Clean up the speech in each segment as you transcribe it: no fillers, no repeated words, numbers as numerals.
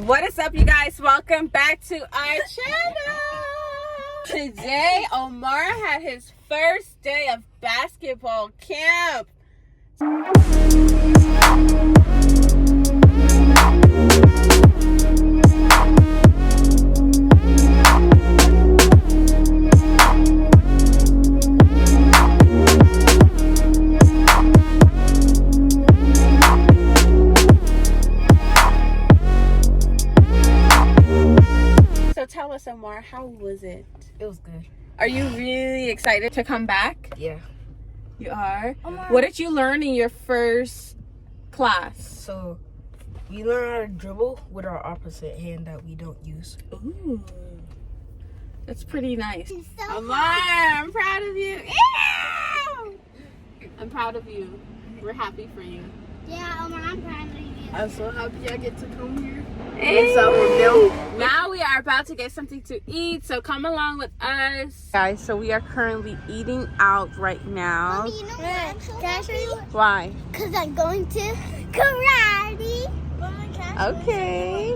What is up, you guys? Welcome back to our channel. Today, Omar had his first day of basketball camp. Tell us, Omar, how was it? It was good. Are you really excited to come back? Yeah. You are? Omar. What did you learn in your first class? So, we learned how to dribble with our opposite hand that we don't use. Ooh. That's pretty nice. So Omar, I'm proud of you. Ew! I'm proud of you. We're happy for you. yeah, Omar, I'm proud of you. I'm so happy I get to come here. Hey. Get our milk. Now we are about to get something to eat, so come along with us. Guys, so we are currently eating out right now. Mommy, you know what? Can I show you? Why? Because I'm going to karate. Okay.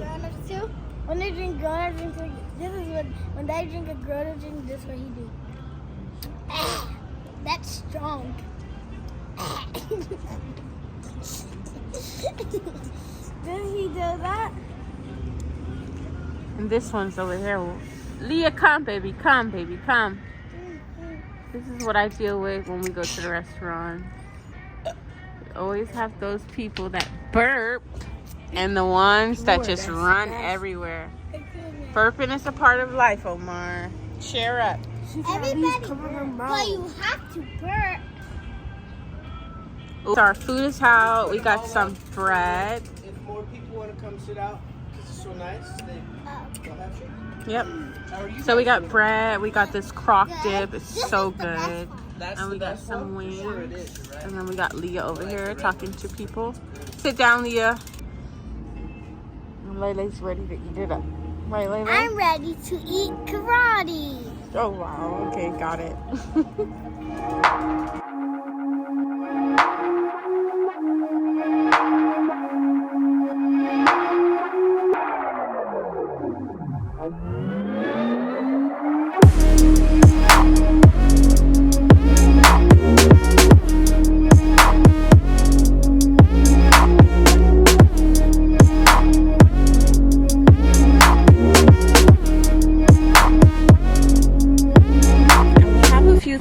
When they drink grown-up drinks, this is when they drink a grown-up drink, this is what he do. That's strong. Didn't he do that? And this one's over here. Leah, come, baby. Come, baby. Come. This is what I deal with when we go to the restaurant. We always have those people that burp and the ones that just run everywhere. Burping is a part of life, Omar. Cheer up. Everybody burp, but you have to burp. So our food is out. We got some bread. If more people want to come sit out, because it's so nice, they'll have shit. Yep. How are you? So we got bread. We got this crock dip. It's so This is the best good. That's And we the got best some one? wings. Sure it is, you're right. And then we got Leah over here talking to people. Sit down, Leah. And Layla's ready to eat it up. Right, Layla? I'm ready to eat karate. Oh, wow. Okay, got it.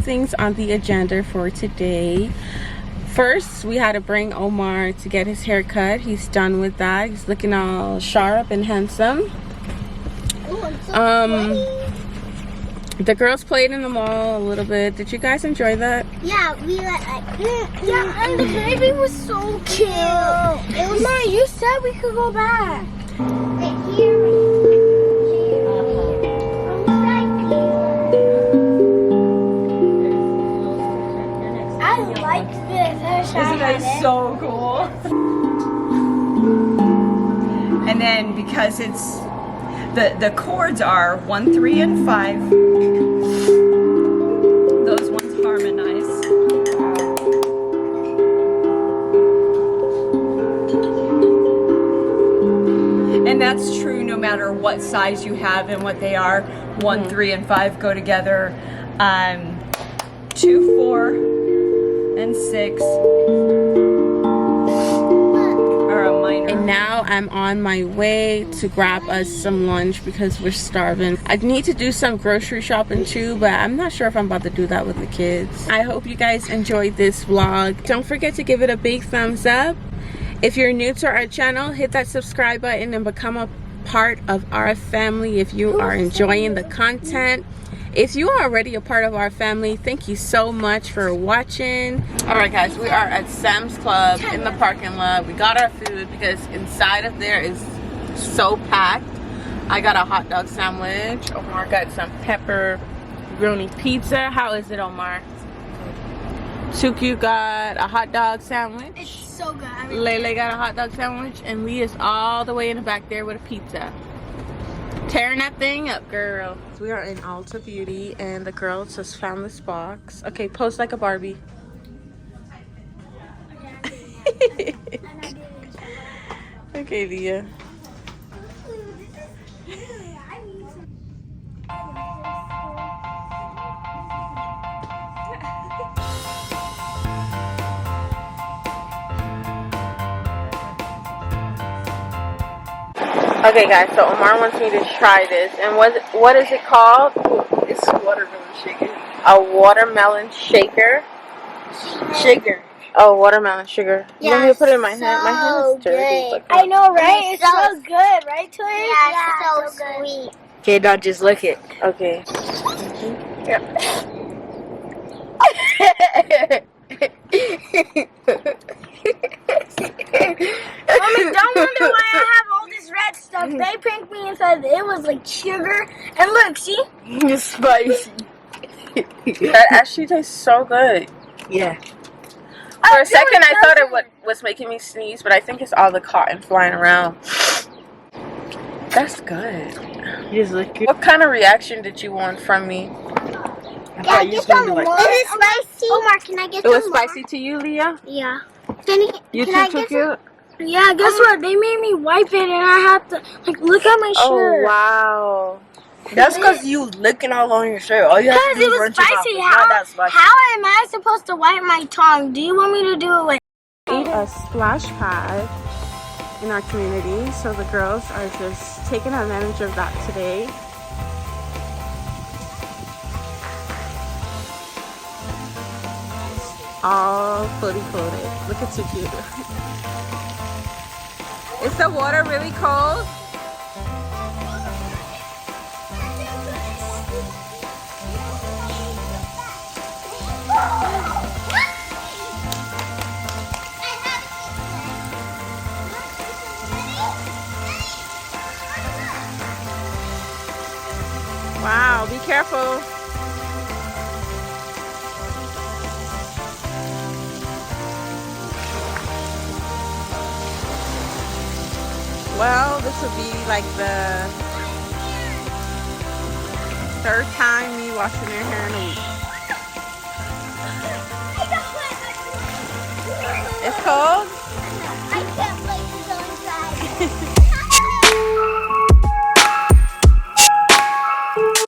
Things on the agenda for today. First, we had to bring Omar to get his hair cut. He's done with that. He's looking all sharp and handsome. Ooh, I'm so sweaty. The girls played in the mall a little bit. Did you guys enjoy that? Yeah, we went like, yeah, and the baby was so cute. Omar, you said we could go back. Right here. Isn't that so cool? And then because it's the chords are 1, 3, and 5. Those ones harmonize. And that's true no matter what size you have and what they are. 1, 3, and 5 go together. 2, 4, and 6 are a minor. And now I'm on my way to grab us some lunch because we're starving. I need to do some grocery shopping too, but I'm not sure if I'm about to do that with the kids. I hope you guys enjoyed this vlog. Don't forget to give it a big thumbs up. If you're new to our channel, hit that subscribe button and become a part of our family if you are enjoying the content. If you are already a part of our family, thank you so much for watching. All right, guys, we are at Sam's Club in the parking lot. We got our food because inside of there is so packed. I got a hot dog sandwich. Omar got some pepperoni pizza. How is it, Omar? Suki got a hot dog sandwich. It's so good. Lele got a hot dog sandwich, and Leah's all the way in the back there with a pizza. Tearing that thing up, girl. We are in Ulta Beauty, and the girls just found this box. Okay, pose like a Barbie. Okay, Leah. Okay, guys, so Omar wants me to try this. And what is it called? It's watermelon shaker. A watermelon shaker? Sugar. Oh, watermelon sugar. You want me to put it in my hand? My hand so is dirty. good. Look I at- know, right? It's so good, right, Toy? Yeah, so sweet. Okay, now just lick it. Okay. Mommy, don't wonder why I have all this red stuff. They pinked me inside. It was like sugar. And look, see? It's spicy. That actually tastes so good. Yeah. For a second, I thought it was making me sneeze, but I think it's all the cotton flying around. That's good. You just lick it. What kind of reaction did you want from me? I thought you was gonna be like, Is it spicy? Omar, can I get It was some more? spicy to you, Leah? Yeah. You Can I too get took it? Yeah, guess what? They made me wipe it and I have to, like, look at my Oh, shirt. wow. that's because you licking all on your shirt. All you have to Because do it is was rinse your mouth. spicy. It's not that spicy. How am I supposed to wipe my tongue? Do you want me to do it with? Need a splash pad in our community, so the girls are just taking advantage of that today. All fully coated. Look at so cute. Is the water really cold? Wow, be careful. Well, this will be like the third time me washing their hair in a week. It's cold?